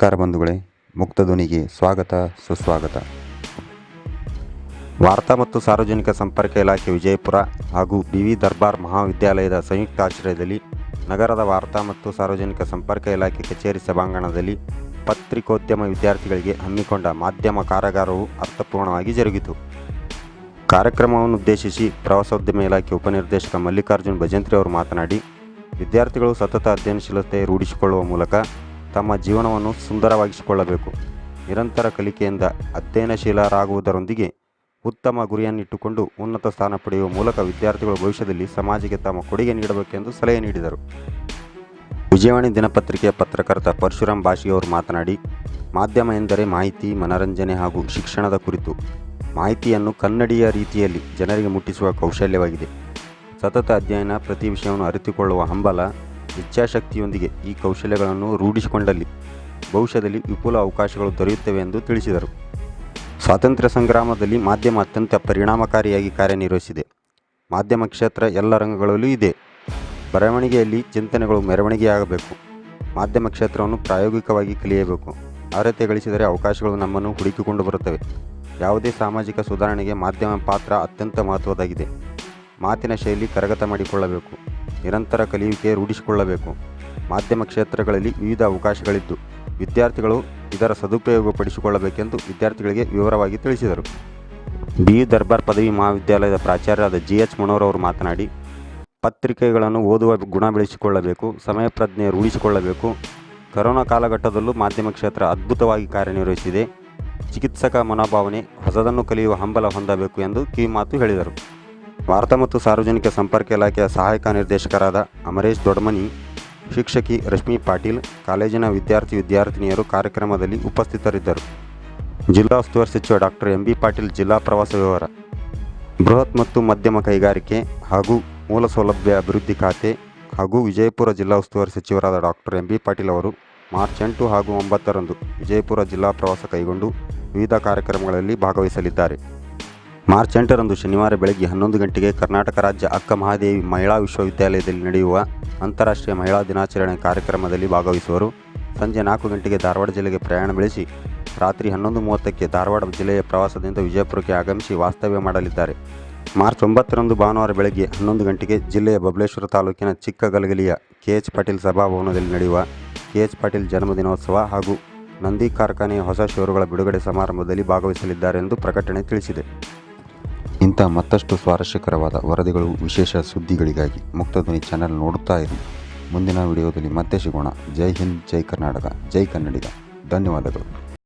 ನಮಸ್ಕಾರ ಬಂಧುಗಳೇ, ಮುಕ್ತಧ್ವನಿಗೆ ಸ್ವಾಗತ ಸುಸ್ವಾಗತ. ವಾರ್ತಾ ಮತ್ತು ಸಾರ್ವಜನಿಕ ಸಂಪರ್ಕ ಇಲಾಖೆ ವಿಜಯಪುರ ಹಾಗೂ ಬಿ.ವಿ. ದರ್ಬಾರ್ ಮಹಾವಿದ್ಯಾಲಯದ ಸಂಯುಕ್ತ ಆಶ್ರಯದಲ್ಲಿ ನಗರದ ವಾರ್ತಾ ಮತ್ತು ಸಾರ್ವಜನಿಕ ಸಂಪರ್ಕ ಇಲಾಖೆ ಕಚೇರಿ ಸಭಾಂಗಣದಲ್ಲಿ ಪತ್ರಿಕೋದ್ಯಮ ವಿದ್ಯಾರ್ಥಿಗಳಿಗೆ ಹಮ್ಮಿಕೊಂಡ ಮಾಧ್ಯಮ ಕಾರ್ಯಾಗಾರವು ಅರ್ಥಪೂರ್ಣವಾಗಿ ಜರುಗಿತು. ಕಾರ್ಯಕ್ರಮವನ್ನು ಉದ್ದೇಶಿಸಿ ಪ್ರವಾಸೋದ್ಯಮ ಇಲಾಖೆ ಉಪನಿರ್ದೇಶಕ ಮಲ್ಲಿಕಾರ್ಜುನ್ ಭಜಂತ್ರಿ ಅವರು ಮಾತನಾಡಿ, ವಿದ್ಯಾರ್ಥಿಗಳು ಸತತ ಅಧ್ಯಯನಶೀಲತೆ ರೂಢಿಸಿಕೊಳ್ಳುವ ಮೂಲಕ ತಮ್ಮ ಜೀವನವನ್ನು ಸುಂದರವಾಗಿಸಿಕೊಳ್ಳಬೇಕು. ನಿರಂತರ ಕಲಿಕೆಯಿಂದ ಅಧ್ಯಯನಶೀಲರಾಗುವುದರೊಂದಿಗೆ ಉತ್ತಮ ಗುರಿಯನ್ನಿಟ್ಟುಕೊಂಡು ಉನ್ನತ ಸ್ಥಾನ ಪಡೆಯುವ ಮೂಲಕ ವಿದ್ಯಾರ್ಥಿಗಳು ಭವಿಷ್ಯದಲ್ಲಿ ಸಮಾಜಕ್ಕೆ ತಮ್ಮ ಕೊಡುಗೆ ನೀಡಬೇಕೆಂದು ಸಲಹೆ ನೀಡಿದರು. ವಿಜಯವಾಣಿ ದಿನಪತ್ರಿಕೆಯ ಪತ್ರಕರ್ತ ಪರಶುರಾಮ್ ಬಾಶಿ ಅವರು ಮಾತನಾಡಿ, ಮಾಧ್ಯಮ ಎಂದರೆ ಮಾಹಿತಿ, ಮನರಂಜನೆ ಹಾಗೂ ಶಿಕ್ಷಣದ ಕುರಿತು ಮಾಹಿತಿಯನ್ನು ಕನ್ನಡಿಯ ರೀತಿಯಲ್ಲಿ ಜನರಿಗೆ ಮುಟ್ಟಿಸುವ ಕೌಶಲ್ಯವಾಗಿದೆ. ಸತತ ಅಧ್ಯಯನ, ಪ್ರತಿ ವಿಷಯವನ್ನು ಅರಿತುಕೊಳ್ಳುವ ಹಂಬಲ, ಇಚ್ಛಾಶಕ್ತಿಯೊಂದಿಗೆ ಈ ಕೌಶಲ್ಯಗಳನ್ನು ರೂಢಿಸಿಕೊಂಡಲ್ಲಿ ಭವಿಷ್ಯದಲ್ಲಿ ವಿಪುಲ ಅವಕಾಶಗಳು ದೊರೆಯುತ್ತವೆ ಎಂದು ತಿಳಿಸಿದರು. ಸ್ವಾತಂತ್ರ್ಯ ಸಂಗ್ರಾಮದಲ್ಲಿ ಮಾಧ್ಯಮ ಅತ್ಯಂತ ಪರಿಣಾಮಕಾರಿಯಾಗಿ ಕಾರ್ಯನಿರ್ವಹಿಸಿದೆ. ಮಾಧ್ಯಮ ಕ್ಷೇತ್ರ ಎಲ್ಲ ರಂಗಗಳಲ್ಲೂ ಇದೆ. ಬರವಣಿಗೆಯಲ್ಲಿ ಚಿಂತನೆಗಳು ಮೆರವಣಿಗೆಯಾಗಬೇಕು. ಮಾಧ್ಯಮ ಕ್ಷೇತ್ರವನ್ನು ಪ್ರಾಯೋಗಿಕವಾಗಿ ಕಲಿಯಬೇಕು. ಅರ್ಹತೆ ಗಳಿಸಿದರೆ ಅವಕಾಶಗಳು ನಮ್ಮನ್ನು ಹುಡುಕಿಕೊಂಡು ಬರುತ್ತವೆ. ಯಾವುದೇ ಸಾಮಾಜಿಕ ಸುಧಾರಣೆಗೆ ಮಾಧ್ಯಮ ಪಾತ್ರ ಅತ್ಯಂತ ಮಹತ್ವದಾಗಿದೆ. ಮಾತಿನ ಶೈಲಿ ಕರಗತ ಮಾಡಿಕೊಳ್ಳಬೇಕು. ನಿರಂತರ ಕಲಿಯುವಿಕೆ ರೂಢಿಸಿಕೊಳ್ಳಬೇಕು. ಮಾಧ್ಯಮ ಕ್ಷೇತ್ರಗಳಲ್ಲಿ ವಿವಿಧ ಅವಕಾಶಗಳಿದ್ದು ವಿದ್ಯಾರ್ಥಿಗಳು ಇದರ ಸದುಪಯೋಗಪಡಿಸಿಕೊಳ್ಳಬೇಕೆಂದು ವಿದ್ಯಾರ್ಥಿಗಳಿಗೆ ವಿವರವಾಗಿ ತಿಳಿಸಿದರು. ಬಿ.ವಿ. ದರ್ಬಾರ್ ಪದವಿ ಮಹಾವಿದ್ಯಾಲಯದ ಪ್ರಾಚಾರ್ಯರಾದ ಜಿ.ಎಚ್. ಮನೋಹರ್ ಅವರು ಮಾತನಾಡಿ, ಪತ್ರಿಕೆಗಳನ್ನು ಓದುವ ಗುಣ ಬೆಳೆಸಿಕೊಳ್ಳಬೇಕು, ಸಮಯ ಪ್ರಜ್ಞೆ ರೂಢಿಸಿಕೊಳ್ಳಬೇಕು. ಕರೋನಾ ಕಾಲಘಟ್ಟದಲ್ಲೂ ಮಾಧ್ಯಮ ಕ್ಷೇತ್ರ ಅದ್ಭುತವಾಗಿ ಕಾರ್ಯನಿರ್ವಹಿಸಿದೆ. ಚಿಕಿತ್ಸಕ ಮನೋಭಾವನೆ, ಹೊಸದನ್ನು ಕಲಿಯುವ ಹಂಬಲ ಹೊಂದಬೇಕು ಎಂದು ಕಿವಿಮಾತು ಹೇಳಿದರು. ವಾರ್ತಾ ಮತ್ತು ಸಾರ್ವಜನಿಕ ಸಂಪರ್ಕ ಇಲಾಖೆಯ ಸಹಾಯಕ ನಿರ್ದೇಶಕರಾದ ಅಮರೇಶ್ ದೊಡ್ಡಮನಿ, ಶಿಕ್ಷಕಿ ರಶ್ಮಿ ಪಾಟೀಲ್, ಕಾಲೇಜಿನ ವಿದ್ಯಾರ್ಥಿನಿಯರು ಕಾರ್ಯಕ್ರಮದಲ್ಲಿ ಉಪಸ್ಥಿತರಿದ್ದರು. ಜಿಲ್ಲಾ ಉಸ್ತುವಾರಿ ಸಚಿವ ಡಾಕ್ಟರ್ ಎಂ.ಬಿ. ಪಾಟೀಲ್, ಜಿಲ್ಲಾ ಪ್ರವಾಸ ವ್ಯವಹಾರ, ಬೃಹತ್ ಮತ್ತು ಮಧ್ಯಮ ಕೈಗಾರಿಕೆ ಹಾಗೂ ಮೂಲಸೌಲಭ್ಯ ಅಭಿವೃದ್ಧಿ ಖಾತೆ ಹಾಗೂ ವಿಜಯಪುರ ಜಿಲ್ಲಾ ಉಸ್ತುವಾರಿ ಸಚಿವರಾದ ಡಾಕ್ಟರ್ ಎಂ.ಬಿ. ಪಾಟೀಲ್ ಅವರು ಮಾರ್ಚ್ 8 ಹಾಗೂ 9ರಂದು ವಿಜಯಪುರ ಜಿಲ್ಲಾ ಪ್ರವಾಸ ಕೈಗೊಂಡು ವಿವಿಧ ಕಾರ್ಯಕ್ರಮಗಳಲ್ಲಿ ಭಾಗವಹಿಸಲಿದ್ದಾರೆ. ಮಾರ್ಚ್ 8ರಂದು ಶನಿವಾರ ಬೆಳಗ್ಗೆ 11 ಗಂಟೆಗೆ ಕರ್ನಾಟಕ ರಾಜ್ಯ ಅಕ್ಕ ಮಹಾದೇವಿ ಮಹಿಳಾ ವಿಶ್ವವಿದ್ಯಾಲಯದಲ್ಲಿ ನಡೆಯುವ ಅಂತಾರಾಷ್ಟ್ರೀಯ ಮಹಿಳಾ ದಿನಾಚರಣೆ ಕಾರ್ಯಕ್ರಮದಲ್ಲಿ ಭಾಗವಹಿಸುವರು. ಸಂಜೆ 4 ಗಂಟೆಗೆ ಧಾರವಾಡ ಜಿಲ್ಲೆಗೆ ಪ್ರಯಾಣ ಬೆಳೆಸಿ ರಾತ್ರಿ 11:30ಕ್ಕೆ ಧಾರವಾಡ ಜಿಲ್ಲೆಯ ಪ್ರವಾಸದಿಂದ ವಿಜಯಪುರಕ್ಕೆ ಆಗಮಿಸಿ ವಾಸ್ತವ್ಯ ಮಾಡಲಿದ್ದಾರೆ. ಮಾರ್ಚ್ 9ರಂದು ಭಾನುವಾರ ಬೆಳಗ್ಗೆ 11 ಗಂಟೆಗೆ ಜಿಲ್ಲೆಯ ಬಬಲೇಶ್ವರ ತಾಲೂಕಿನ ಚಿಕ್ಕಗಲಗಲಿಯ ಕೆ.ಎಚ್. ಪಾಟೀಲ್ ಸಭಾಭವನದಲ್ಲಿ ನಡೆಯುವ ಕೆ.ಎಚ್. ಪಾಟೀಲ್ ಜನ್ಮದಿನೋತ್ಸವ ಹಾಗೂ ನಂದಿ ಕಾರ್ಖಾನೆಯ ಹೊಸ ಷೇರುಗಳ ಬಿಡುಗಡೆ ಸಮಾರಂಭದಲ್ಲಿ ಭಾಗವಹಿಸಲಿದ್ದಾರೆ ಎಂದು ಪ್ರಕಟಣೆ ತಿಳಿಸಿದೆ. ಇಂಥ ಮತ್ತಷ್ಟು ಸ್ವಾರಸ್ಯಕರವಾದ ವರದಿಗಳು, ವಿಶೇಷ ಸುದ್ದಿಗಳಿಗಾಗಿ ಮುಕ್ತಧ್ವನಿ ಚಾನೆಲ್ ನೋಡುತ್ತಾ ಇರಿ. ಮುಂದಿನ ವಿಡಿಯೋದಲ್ಲಿ ಮತ್ತೆ ಸಿಗೋಣ. ಜೈ ಹಿಂದ್, ಜೈ ಕರ್ನಾಟಕ, ಜೈ ಕನ್ನಡಿಗ. ಧನ್ಯವಾದಗಳು.